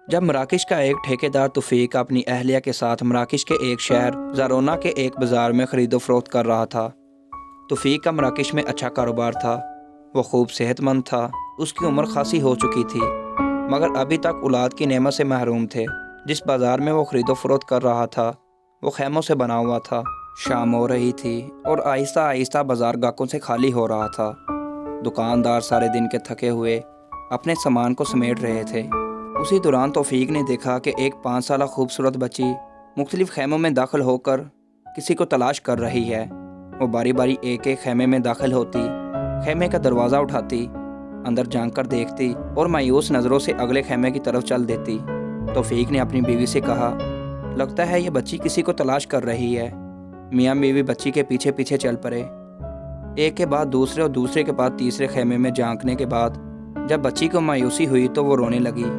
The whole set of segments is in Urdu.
جب مراکش کا ایک ٹھیکیدار توفیق اپنی اہلیہ کے ساتھ مراکش کے ایک شہر زارونا کے ایک بازار میں خرید و فروخت کر رہا تھا۔ توفیق کا مراکش میں اچھا کاروبار تھا، وہ خوب صحت مند تھا، اس کی عمر خاصی ہو چکی تھی، مگر ابھی تک اولاد کی نعمت سے محروم تھے۔ جس بازار میں وہ خرید و فروخت کر رہا تھا وہ خیموں سے بنا ہوا تھا۔ شام ہو رہی تھی اور آہستہ آہستہ بازار گاہکوں سے خالی ہو رہا تھا۔ دکاندار سارے دن کے تھکے ہوئے اپنے سامان کو سمیٹ رہے تھے۔ اسی دوران توفیق نے دیکھا کہ ایک 5 سالہ خوبصورت بچی مختلف خیموں میں داخل ہو کر کسی کو تلاش کر رہی ہے۔ وہ باری باری ایک ایک خیمے میں داخل ہوتی، خیمے کا دروازہ اٹھاتی، اندر جھانک کر دیکھتی اور مایوس نظروں سے اگلے خیمے کی طرف چل دیتی۔ توفیق نے اپنی بیوی سے کہا، لگتا ہے یہ بچی کسی کو تلاش کر رہی ہے۔ میاں بیوی بچی کے پیچھے پیچھے چل پڑے۔ ایک کے بعد دوسرے اور دوسرے کے بعد تیسرے خیمے میں جھانکنے کے بعد جب بچی کو مایوسی ہوئی تو وہ رونے لگی۔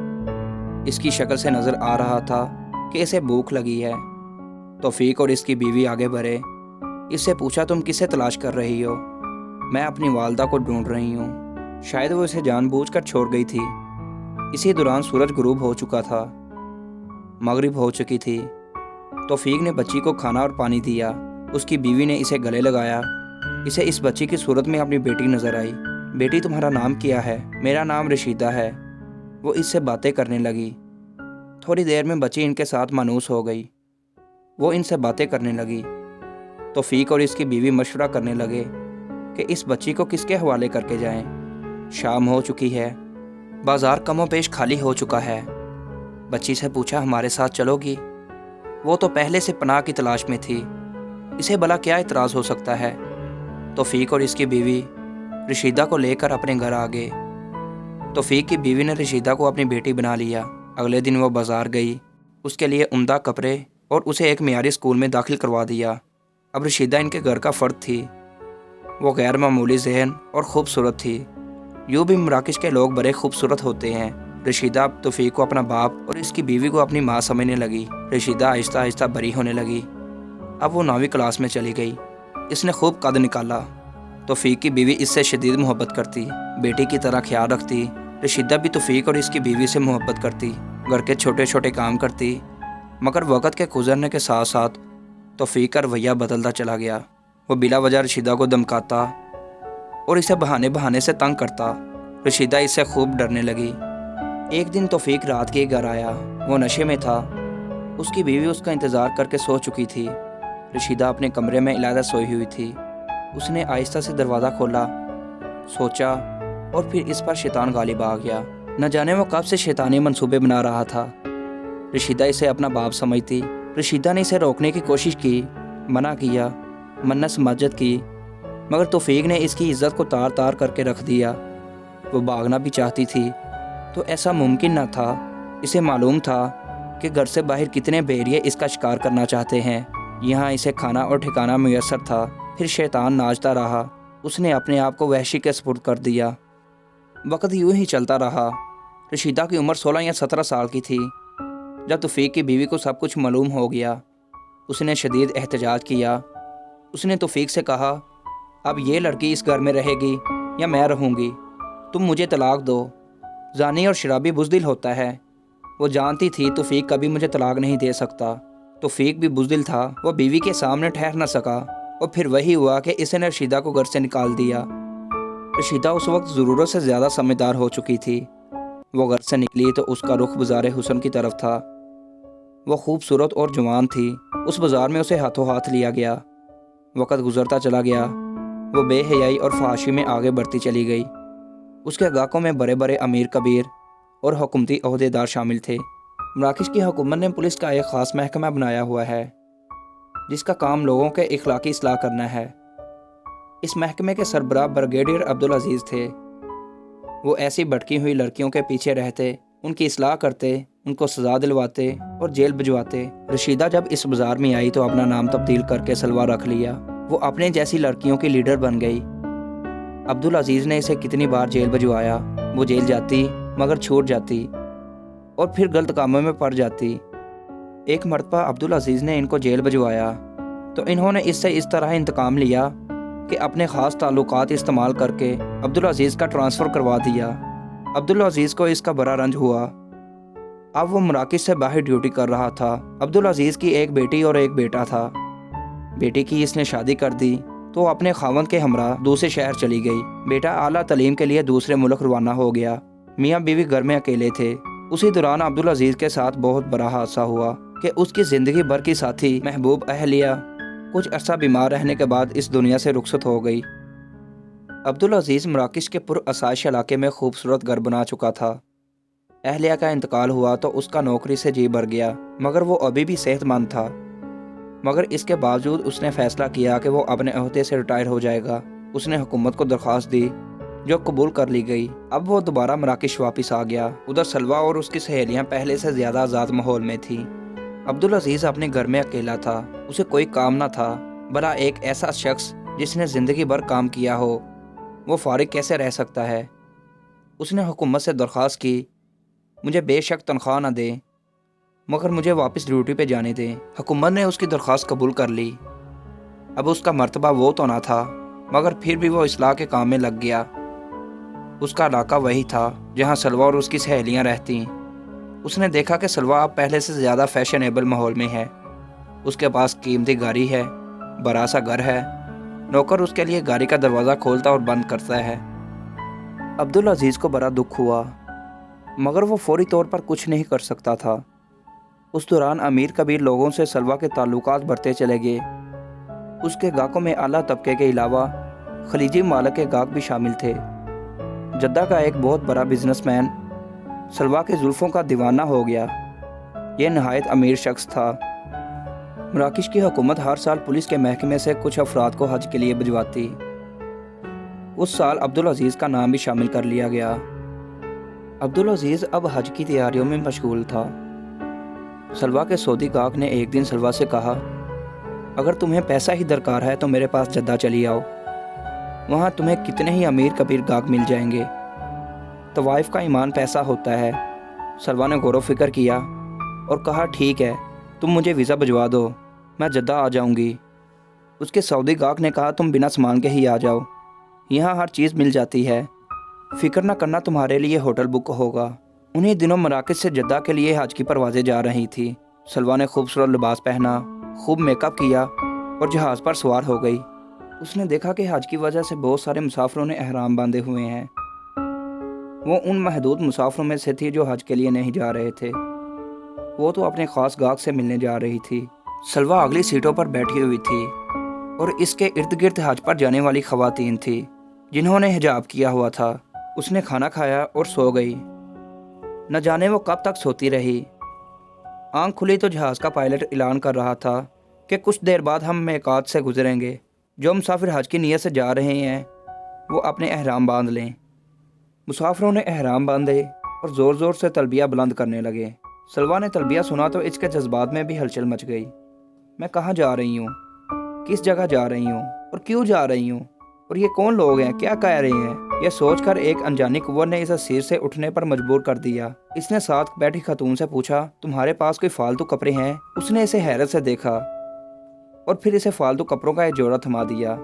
اس کی شکل سے نظر آ رہا تھا کہ اسے بھوک لگی ہے۔ توفیق اور اس کی بیوی آگے بڑھے۔ اس سے پوچھا، تم کسے تلاش کر رہی ہو؟ میں اپنی والدہ کو ڈھونڈ رہی ہوں، شاید وہ اسے جان بوجھ کر چھوڑ گئی تھی۔ اسی دوران سورج غروب ہو چکا تھا، مغرب ہو چکی تھی۔ توفیق نے بچی کو کھانا اور پانی دیا۔ اس کی بیوی نے اسے گلے لگایا۔ اسے اس بچی کی صورت میں اپنی بیٹی نظر آئی۔ بیٹی تمہارا نام کیا ہے؟ میرا نام رشیدہ ہے۔ وہ اس سے باتیں کرنے لگی۔ تھوڑی دیر میں بچی ان کے ساتھ مانوس ہو گئی۔ وہ ان سے باتیں کرنے لگی۔ توفیق اور اس کی بیوی مشورہ کرنے لگے کہ اس بچی کو کس کے حوالے کر کے جائیں۔ شام ہو چکی ہے، بازار کم و بیش خالی ہو چکا ہے۔ بچی سے پوچھا، ہمارے ساتھ چلو گی؟ وہ تو پہلے سے پناہ کی تلاش میں تھی، اسے بھلا کیا اعتراض ہو سکتا ہے؟ توفیق اور اس کی بیوی رشیدہ کو لے کر اپنے گھر آ گئے۔ توفیق کی بیوی نے رشیدہ کو اپنی بیٹی بنا لیا۔ اگلے دن وہ بازار گئی، اس کے لیے عمدہ کپڑے اور اسے ایک معیاری اسکول میں داخل کروا دیا۔ اب رشیدہ ان کے گھر کا فرد تھی۔ وہ غیر معمولی ذہن اور خوبصورت تھی۔ یوں بھی مراکش کے لوگ بڑے خوبصورت ہوتے ہیں۔ رشیدہ اب توفیق کو اپنا باپ اور اس کی بیوی کو اپنی ماں سمجھنے لگی۔ رشیدہ آہستہ آہستہ بڑی ہونے لگی۔ اب وہ 9ویں کلاس میں چلی گئی۔ اس نے خوب قد نکالا۔ توفیق کی بیوی اس سے شدید محبت کرتی، بیٹی کی طرح خیال رکھتی۔ رشیدہ بھی توفیق اور اس کی بیوی سے محبت کرتی، گھر کے چھوٹے چھوٹے کام کرتی۔ مگر وقت کے گزرنے کے ساتھ ساتھ توفیق کا رویہ بدلتا چلا گیا۔ وہ بلا وجہ رشیدہ کو دھمکاتا اور اسے بہانے بہانے سے تنگ کرتا۔ رشیدہ اس سے خوب ڈرنے لگی۔ ایک دن توفیق رات کے گھر آیا۔ وہ نشے میں تھا۔ اس کی بیوی اس کا انتظار کر کے سو چکی تھی۔ رشیدہ اپنے کمرے میں علیحدہ سوئی ہوئی تھی۔ اس نے آہستہ سے دروازہ کھولا، سوچا، اور پھر اس پر شیطان غالب آ گیا۔ نہ جانے وہ کب سے شیطانی منصوبے بنا رہا تھا۔ رشیدہ اسے اپنا باپ سمجھتی۔ رشیدہ نے اسے روکنے کی کوشش کی، منع کیا، منت سماجت کی، مگر توفیق نے اس کی عزت کو تار تار کر کے رکھ دیا۔ وہ بھاگنا بھی چاہتی تھی تو ایسا ممکن نہ تھا۔ اسے معلوم تھا کہ گھر سے باہر کتنے بحریے اس کا شکار کرنا چاہتے ہیں۔ یہاں اسے کھانا اور ٹھکانہ میسر تھا۔ پھر شیطان ناچتا رہا۔ اس نے اپنے آپ کو وحشی کے سپرد کر دیا۔ وقت یوں ہی چلتا رہا۔ رشیدہ کی عمر 16 یا 17 سال کی تھی جب توفیق کی بیوی کو سب کچھ معلوم ہو گیا۔ اس نے شدید احتجاج کیا۔ اس نے توفیق سے کہا، اب یہ لڑکی اس گھر میں رہے گی یا میں رہوں گی؟ تم مجھے طلاق دو۔ زانی اور شرابی بزدل ہوتا ہے۔ وہ جانتی تھی توفیق کبھی مجھے طلاق نہیں دے سکتا۔ توفیق بھی بزدل تھا۔ وہ بیوی کے سامنے ٹھہر نہ سکا اور پھر وہی ہوا کہ اس نے رشیدہ کو گھر سے نکال دیا۔ رشیدہ اس وقت ضرورت سے زیادہ سمجھدار ہو چکی تھی۔ وہ گھر سے نکلی تو اس کا رخ بازار حسن کی طرف تھا۔ وہ خوبصورت اور جوان تھی۔ اس بازار میں اسے ہاتھوں ہاتھ لیا گیا۔ وقت گزرتا چلا گیا۔ وہ بے حیائی اور فحاشی میں آگے بڑھتی چلی گئی۔ اس کے گاہکوں میں بڑے بڑے امیر کبیر اور حکومتی عہدیدار شامل تھے۔ مراکش کی حکومت نے پولیس کا ایک خاص محکمہ بنایا ہوا ہے جس کا کام لوگوں کے اخلاقی اصلاح کرنا ہے۔ اس محکمے کے سربراہ بریگیڈیئر عبدالعزیز تھے۔ وہ ایسی بھٹکی ہوئی لڑکیوں کے پیچھے رہتے، ان کی اصلاح کرتے، ان کو سزا دلواتے اور جیل بھجواتے۔ رشیدہ جب اس بازار میں آئی تو اپنا نام تبدیل کر کے سلوا رکھ لیا۔ وہ اپنے جیسی لڑکیوں کی لیڈر بن گئی۔ عبدالعزیز نے اسے کتنی بار جیل بھجوایا۔ وہ جیل جاتی مگر چھوٹ جاتی اور پھر غلط کاموں میں پڑ جاتی۔ ایک مرتبہ عبدالعزیز نے ان کو جیل بھجوایا تو انہوں نے اس سے اس طرح انتقام لیا کہ اپنے خاص تعلقات استعمال کر کے عبدالعزیز کا ٹرانسفر کروا دیا۔ عبدالعزیز کو اس کا بڑا رنج ہوا۔ اب وہ مراکش سے باہر ڈیوٹی کر رہا تھا۔ عبدالعزیز کی ایک بیٹی اور ایک بیٹا تھا۔ بیٹی کی اس نے شادی کر دی تو وہ اپنے خاوند کے ہمراہ دوسرے شہر چلی گئی۔ بیٹا اعلیٰ تعلیم کے لیے دوسرے ملک روانہ ہو گیا۔ میاں بیوی گھر میں اکیلے تھے۔ اسی دوران عبدالعزیز کے ساتھ بہت بڑا حادثہ ہوا کہ اس کی زندگی بھر کی ساتھی محبوب اہلیہ کچھ عرصہ بیمار رہنے کے بعد اس دنیا سے رخصت ہو گئی۔ عبدالعزیز مراکش کے پرآسائش علاقے میں خوبصورت گھر بنا چکا تھا۔ اہلیہ کا انتقال ہوا تو اس کا نوکری سے جی بھر گیا، مگر وہ ابھی بھی صحت مند تھا۔ مگر اس کے باوجود اس نے فیصلہ کیا کہ وہ اپنے عہدے سے ریٹائر ہو جائے گا۔ اس نے حکومت کو درخواست دی جو قبول کر لی گئی۔ اب وہ دوبارہ مراکش واپس آ گیا۔ ادھر سلویٰ اور اس کی سہیلیاں پہلے سے زیادہ آزاد ماحول میں تھیں۔ عبدالعزیز اپنے گھر میں اکیلا تھا۔ اسے کوئی کام نہ تھا، بھلا ایک ایسا شخص جس نے زندگی بھر کام کیا ہو وہ فارغ کیسے رہ سکتا ہے؟ اس نے حکومت سے درخواست کی مجھے بے شک تنخواہ نہ دیں مگر مجھے واپس ڈیوٹی پہ جانے دیں۔ حکومت نے اس کی درخواست قبول کر لی۔ اب اس کا مرتبہ وہ تو نہ تھا، مگر پھر بھی وہ اصلاح کے کام میں لگ گیا۔ اس کا علاقہ وہی تھا جہاں سلویٰ اور اس کی سہیلیاں رہتیں۔ اس نے دیکھا کہ سلویٰ اب پہلے سے زیادہ فیشنیبل ماحول میں ہے۔ اس کے پاس قیمتی گاڑی ہے، بڑا سا گھر ہے، نوکر اس کے لیے گاڑی کا دروازہ کھولتا اور بند کرتا ہے۔ عبدالعزیز کو بڑا دکھ ہوا، مگر وہ فوری طور پر کچھ نہیں کر سکتا تھا۔ اس دوران امیر کبیر لوگوں سے سلویٰ کے تعلقات بڑھتے چلے گئے۔ اس کے گاہکوں میں اعلیٰ طبقے کے علاوہ خلیجی ممالک کے گاہک بھی شامل تھے۔ جدہ کا ایک بہت بڑا بزنس مین سلویٰ کے زلفوں کا دیوانہ ہو گیا۔ یہ نہایت امیر شخص تھا۔ مراکش کی حکومت ہر سال پولیس کے محکمے سے کچھ افراد کو حج کے لیے بھجواتی۔ اس سال عبدالعزیز کا نام بھی شامل کر لیا گیا۔ عبدالعزیز اب حج کی تیاریوں میں مشغول تھا۔ سلویٰ کے سعودی گاہک نے ایک دن سلویٰ سے کہا اگر تمہیں پیسہ ہی درکار ہے تو میرے پاس جدہ چلی آؤ، وہاں تمہیں کتنے ہی امیر کبیر گاہک مل جائیں گے۔ طوائف کا ایمان پیسہ ہوتا ہے۔ سلویٰ نے غور و فکر کیا اور کہا ٹھیک ہے، تم مجھے ویزا بھجوا دو، میں جدہ آ جاؤں گی۔ اس کے سعودی گاہک نے کہا تم بنا سامان کے ہی آ جاؤ، یہاں ہر چیز مل جاتی ہے، فکر نہ کرنا تمہارے لیے ہوٹل بک ہوگا۔ انہی دنوں مراکش سے جدہ کے لیے حج کی پروازیں جا رہی تھی۔ سلویٰ نے خوبصورت لباس پہنا، خوب میک اپ کیا اور جہاز پر سوار ہو گئی۔ اس نے دیکھا کہ حج کی وجہ سے بہت سارے مسافروں نے احرام باندھے ہوئے ہیں۔ وہ ان محدود مسافروں میں سے تھی جو حج کے لیے نہیں جا رہے تھے۔ وہ تو اپنے خاص گاہک سے ملنے جا رہی تھی۔ سلویٰ اگلی سیٹوں پر بیٹھی ہوئی تھی اور اس کے ارد گرد حج پر جانے والی خواتین تھی جنہوں نے حجاب کیا ہوا تھا۔ اس نے کھانا کھایا اور سو گئی۔ نہ جانے وہ کب تک سوتی رہی۔ آنکھ کھلی تو جہاز کا پائلٹ اعلان کر رہا تھا کہ کچھ دیر بعد ہم میقات سے گزریں گے۔ جو مسافر حج کی نیت سے جا رہے ہیں وہ اپنے احرام باندھ لیں۔ مسافروں نے احرام باندھے اور زور زور سے تلبیہ بلند کرنے لگے۔ سلویٰ نے تلبیہ سنا تو اس کے جذبات میں بھی ہلچل مچ گئی۔ میں کہاں جا رہی ہوں؟ کس جگہ جا رہی ہوں؟ اور کیوں جا رہی ہوں؟ اور یہ کون لوگ ہیں؟ کیا کہہ رہے ہیں؟ یہ سوچ کر ایک انجانی قوت نے اسے سیر سے اٹھنے پر مجبور کر دیا۔ اس نے ساتھ بیٹھی خاتون سے پوچھا تمہارے پاس کوئی فالتو کپڑے ہیں؟ اس نے اسے حیرت سے دیکھا اور پھر اسے فالتو کپڑوں کا ایک جوڑا تھما دیا۔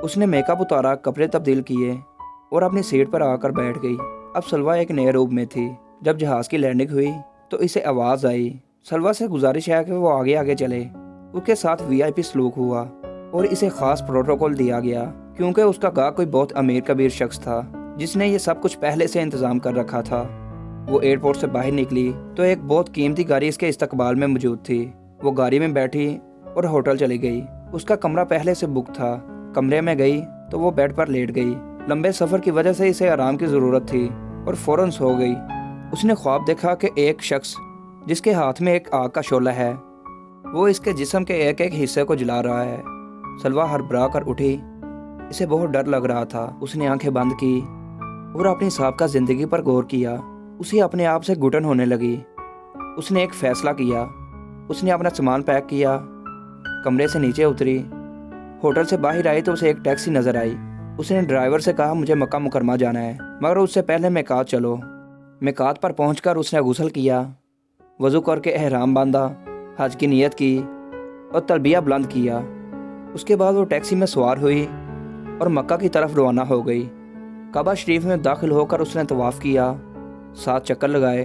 اس نے میک اپ اتارا، کپڑے تبدیل کیے اور اپنی سیٹ پر آ کر بیٹھ گئی۔ اب سلویٰ ایک نئے روپ میں تھی۔ جب جہاز کی لینڈنگ ہوئی تو اسے آواز آئی۔ سلویٰ سے گزارش ہے کہ وہ آگے آگے چلے۔ اس کے ساتھ VIP سلوک ہوا اور اسے خاص پروٹوکول دیا گیا کیونکہ اس کا گاہک کوئی بہت امیر کبیر شخص تھا جس نے یہ سب کچھ پہلے سے انتظام کر رکھا تھا۔ وہ ایئرپورٹ سے باہر نکلی تو ایک بہت قیمتی گاڑی اس کے استقبال میں موجود تھی۔ وہ گاڑی میں بیٹھی اور ہوٹل چلی گئی۔ اس کا کمرہ پہلے سے بک تھا۔ کمرے میں گئی تو وہ بیڈ پر لیٹ گئی۔ لمبے سفر کی وجہ سے اسے آرام کی ضرورت تھی اور فوراً سو گئی۔ اس نے خواب دیکھا کہ ایک شخص جس کے ہاتھ میں ایک آگ کا شعلہ ہے وہ اس کے جسم کے ایک ایک حصے کو جلا رہا ہے۔ سلویٰ ہڑبڑا کر اٹھی۔ اسے بہت ڈر لگ رہا تھا۔ اس نے آنکھیں بند کی اور اپنی سابقہ زندگی پر غور کیا۔ اسے اپنے آپ سے گھٹن ہونے لگی۔ اس نے ایک فیصلہ کیا۔ اس نے اپنا سامان پیک کیا، کمرے سے نیچے اتری۔ ہوٹل سے باہر آئی تو اسے ایک ٹیکسی نظر آئی۔ اس نے ڈرائیور سے کہا مجھے مکہ مکرمہ جانا ہے، مگر اس سے پہلے میقات چلو۔ میقات پر پہنچ کر اس نے غسل کیا، وضو کر کے احرام باندھا، حج کی نیت کی اور تلبیہ بلند کیا۔ اس کے بعد وہ ٹیکسی میں سوار ہوئی اور مکہ کی طرف روانہ ہو گئی۔ کعبہ شریف میں داخل ہو کر اس نے طواف کیا، 7 چکر لگائے،